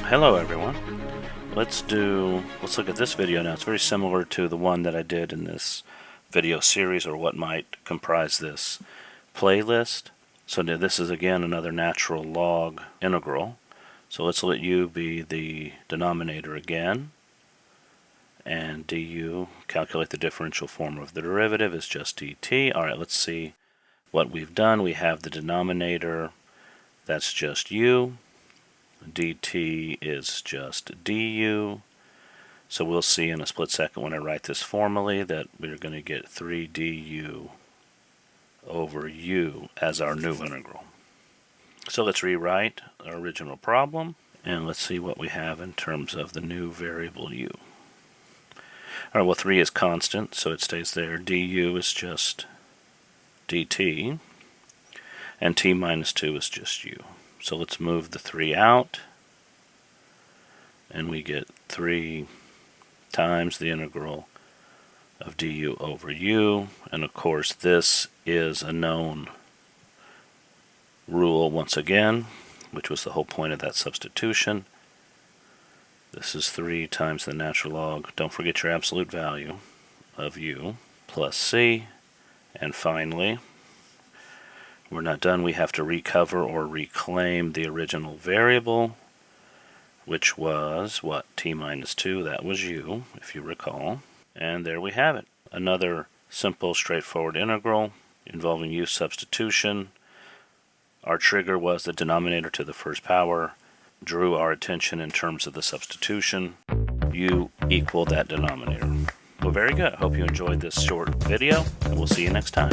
Hello everyone. Let's look at this video now. It's very similar to the one that I did in this video series, or what might comprise this playlist. So now this is again another natural log integral. So let's let u be the denominator again, and du, calculate the differential form of the derivative, is just dt. Alright, let's see what we've done. We have the denominator, that's just u. dt is just du. So we'll see in a split second when I write this formally that we're going to get 3 du over u as our new integral. So let's rewrite our original problem, and let's see what we have in terms of the new variable u. Alright, well 3 is constant, so it stays there. Du is just dt, and t minus 2 is just u. So let's move the 3 out, and we get 3 times the integral of du over u. And of course this is a known rule once again, which was the whole point of that substitution. This is 3 times the natural log, don't forget your absolute value, of u plus c. And finally, we're not done. We have to recover or reclaim the original variable, which was, what, t minus 2, that was u, if you recall. And there we have it. Another simple, straightforward integral involving u substitution. Our trigger was the denominator to the first power, drew our attention in terms of the substitution. U equal that denominator. Well, very good. I hope you enjoyed this short video, and we'll see you next time.